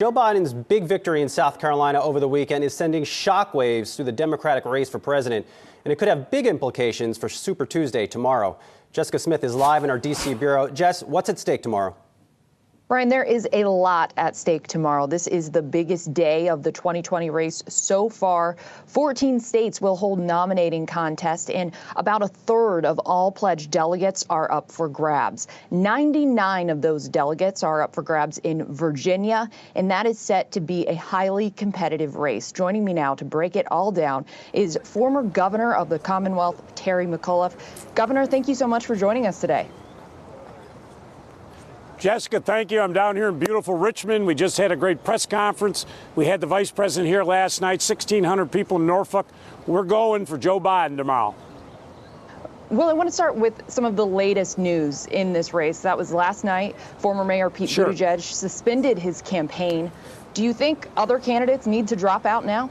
Joe Biden's big victory in South Carolina over the weekend is sending shockwaves through the Democratic race for president, and it could have big implications for Super Tuesday tomorrow. Jessica Smith is live in our D.C. bureau. Jess, what's at stake tomorrow? Brian, there is a lot at stake tomorrow. This is the biggest day of the 2020 race so far. 14 states will hold nominating contests, and about a third of all pledged delegates are up for grabs. 99 of those delegates are up for grabs in Virginia, and that is set to be a highly competitive race. Joining me now to break it all down is former Governor of the Commonwealth, Terry McAuliffe. Governor, thank you so much for joining us today. Jessica, thank you. I'm down here in beautiful Richmond. We just had a great press conference. We had the vice president here last night, 1,600 people in Norfolk. We're going for Joe Biden tomorrow. Well, I want to start with some of the latest news in this race. That was last night. Former Mayor Pete Buttigieg suspended his campaign. Do you think other candidates need to drop out now?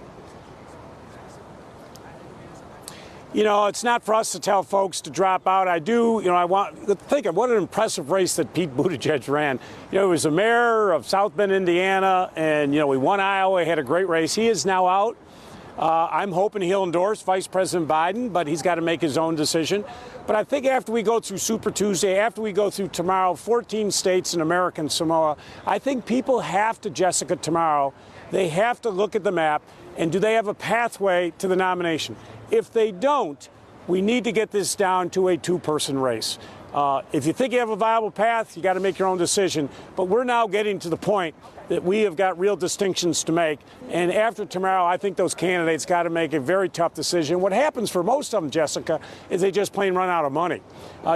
You know, it's not for us to tell folks to drop out. I want to think of what an impressive race that Pete Buttigieg ran. You know, he was the mayor of South Bend, Indiana, and, you know, we won Iowa, had a great race. He is now out. I'm hoping he'll endorse Vice President Biden, but he's got to make his own decision. But I think after we go through Super Tuesday, after we go through tomorrow, 14 states in American Samoa, I think people have to, Jessica, tomorrow, they have to look at the map and do they have a pathway to the nomination? If they don't, we need to get this down to a two-person race. If you think you have a viable path, you got to make your own decision. But we're now getting to the point that we have got real distinctions to make. And after tomorrow, I think those candidates got to make a very tough decision. What happens for most of them, Jessica, is they just plain run out of money.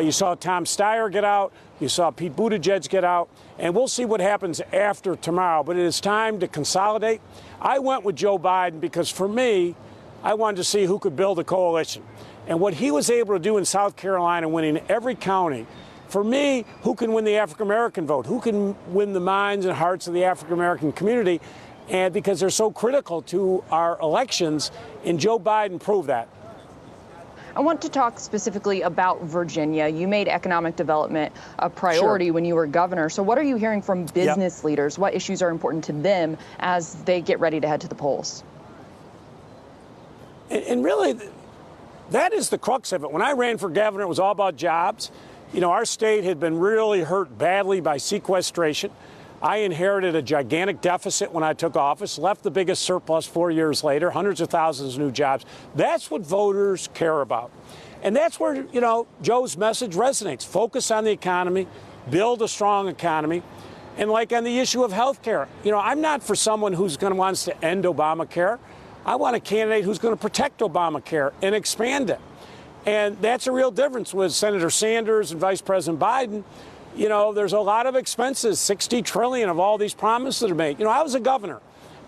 You saw Tom Steyer get out. You saw Pete Buttigieg get out. And we'll see what happens after tomorrow. But it is time to consolidate. I went with Joe Biden because, for me, I wanted to see who could build a coalition. And what he was able to do in South Carolina, winning every county, for me, who can win the African-American vote? Who can win the minds and hearts of the African-American community? And because they're so critical to our elections, and Joe Biden proved that. I want to talk specifically about Virginia. You made economic development a priority when you were governor. So what are you hearing from business leaders? What issues are important to them as they get ready to head to the polls? And really, that is the crux of it. When I ran for governor, it was all about jobs. You know, our state had been really hurt badly by sequestration. I inherited a gigantic deficit when I took office, left the biggest surplus 4 years later, hundreds of thousands of new jobs. That's what voters care about. And that's where, you know, Joe's message resonates. Focus on the economy, build a strong economy. And like on the issue of health care, you know, I'm not for someone who's going to want to end Obamacare. I want a candidate who's going to protect Obamacare and expand it. And that's a real difference with Senator Sanders and Vice President Biden. You know, there's a lot of expenses, $60 trillion of all these promises that are made. You know, I was a governor.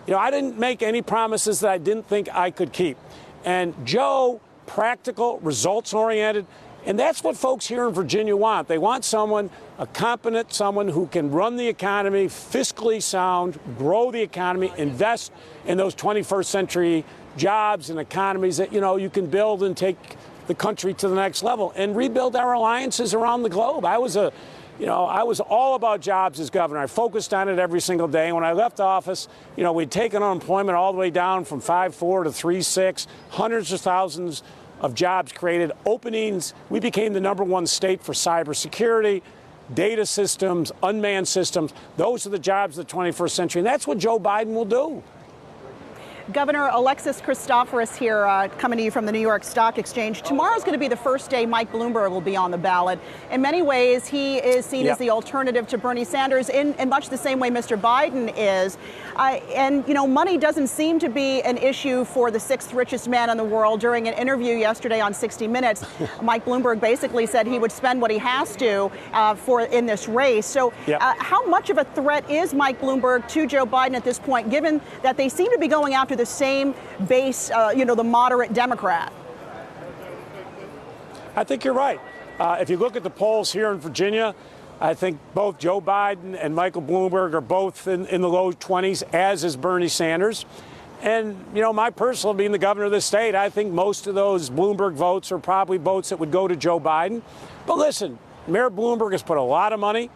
You know, I didn't make any promises that I didn't think I could keep. And Joe, practical, results-oriented, and that's what folks here in Virginia want. They want someone, a competent, someone who can run the economy, fiscally sound, grow the economy, invest in those 21st century jobs and economies that, you know, you can build and take the country to the next level and rebuild our alliances around the globe. I was all about jobs as governor. I focused on it every single day. And when I left office, you know, we'd taken unemployment all the way down from 5.4 to 3.6, hundreds of thousands of jobs created, openings. We became the #1 state for cybersecurity, data systems, unmanned systems. Those are the jobs of the 21st century, and that's what Joe Biden will do. Governor Alexis Christoforous here coming to you from the New York Stock Exchange. Tomorrow's going to be the first day Mike Bloomberg will be on the ballot. In many ways, he is seen as the alternative to Bernie Sanders in much the same way Mr. Biden is. And, you know, money doesn't seem to be an issue for the 6th richest man in the world. During an interview yesterday on 60 Minutes, Mike Bloomberg basically said he would spend what he has to in this race. So how much of a threat is Mike Bloomberg to Joe Biden at this point, given that they seem to be going after the same base, the moderate Democrat? I think you're right. If you look at the polls here in Virginia, I think both Joe Biden and Michael Bloomberg are both in the low 20s, as is Bernie Sanders. And, you know, my personal, being the governor of the state, I think most of those Bloomberg votes are probably votes that would go to Joe Biden. But listen, Mayor Bloomberg has put a lot of money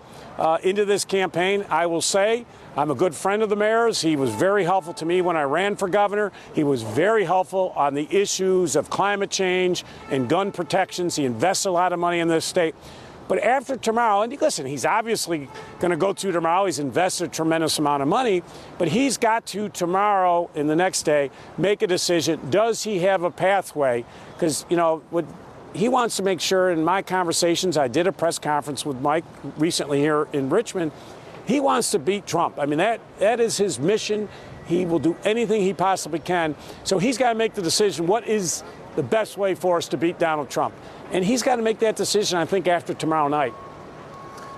into this campaign. I will say I'm a good friend of the mayor's. He was very helpful to me when I ran for governor. He was very helpful on the issues of climate change and gun protections. He invests a lot of money in this state. But after tomorrow, and listen, he's obviously going to go to tomorrow. He's invested a tremendous amount of money, but he's got to tomorrow and the next day make a decision. Does he have a pathway? Because, what he wants to make sure, in my conversations, I did a press conference with Mike recently here in Richmond, he wants to beat Trump. I mean, that is his mission. He will do anything he possibly can. So he's got to make the decision, what is the best way for us to beat Donald Trump? And he's got to make that decision, I think, after tomorrow night.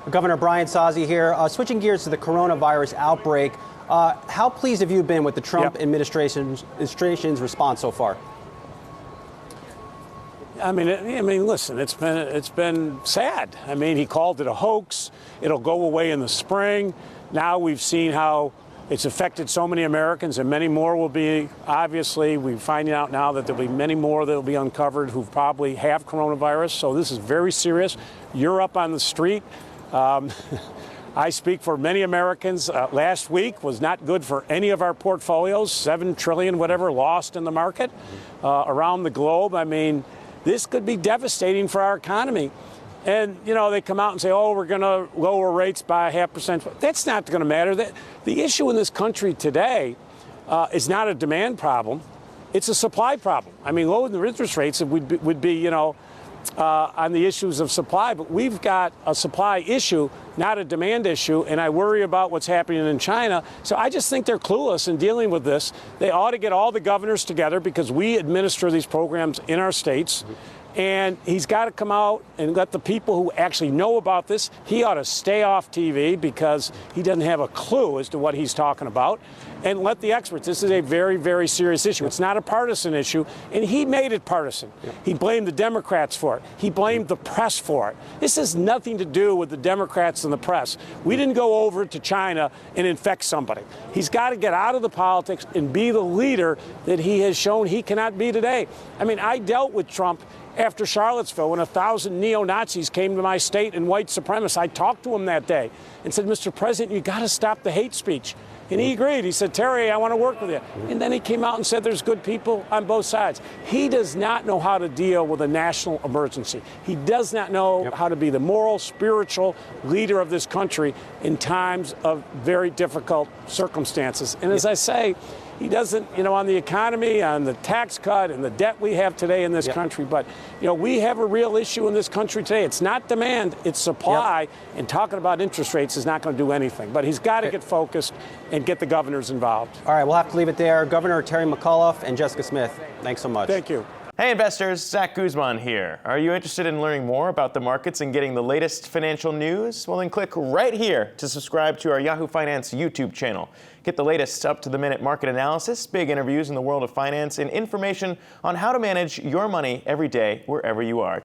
Governor Brian Sozzi here. Switching gears to the coronavirus outbreak, how pleased have you been with the Trump administration's response so far? I mean, listen, it's been sad. I mean, he called it a hoax. It'll go away in the spring. Now we've seen how it's affected so many Americans, and many more will be, obviously, we're finding out now that there'll be many more that will be uncovered who probably have coronavirus. So this is very serious. You're up on the street. I speak for many Americans. Last week was not good for any of our portfolios, $7 trillion, whatever, lost in the market around the globe. I mean, this could be devastating for our economy. And, they come out and say, oh, we're going to lower rates by 0.5%. That's not going to matter. The issue in this country today is not a demand problem. It's a supply problem. I mean, lowering the interest rates would be on the issues of supply. But we've got a supply issue, not a demand issue. And I worry about what's happening in China. So I just think they're clueless in dealing with this. They ought to get all the governors together because we administer these programs in our states. And he's got to come out and let the people who actually know about this, he ought to stay off TV because he doesn't have a clue as to what he's talking about. And let the experts, this is a very, very serious issue. It's not a partisan issue, and he made it partisan. He blamed the Democrats for it. He blamed the press for it. This has nothing to do with the Democrats and the press. We didn't go over to China and infect somebody. He's got to get out of the politics and be the leader that he has shown he cannot be today. I mean, I dealt with Trump after Charlottesville when 1,000 neo-Nazis came to my state and white supremacists. I talked to him that day and said, Mr. President, you got to stop the hate speech. And he agreed. He said, Terry, I want to work with you. And then he came out and said there's good people on both sides. He does not know how to deal with a national emergency. He does not know how to be the moral, spiritual leader of this country in times of very difficult circumstances. And as I say, he doesn't, on the economy, on the tax cut and the debt we have today in this country. But, we have a real issue in this country today. It's not demand, it's supply. And talking about interest rates is not going to do anything. But he's got to get focused and get the governors involved. All right, we'll have to leave it there. Governor Terry McAuliffe and Jessica Smith, thanks so much. Thank you. Hey investors, Zach Guzman here. Are you interested in learning more about the markets and getting the latest financial news? Well, then click right here to subscribe to our Yahoo Finance YouTube channel. Get the latest up-to-the-minute market analysis, big interviews in the world of finance, and information on how to manage your money every day wherever you are.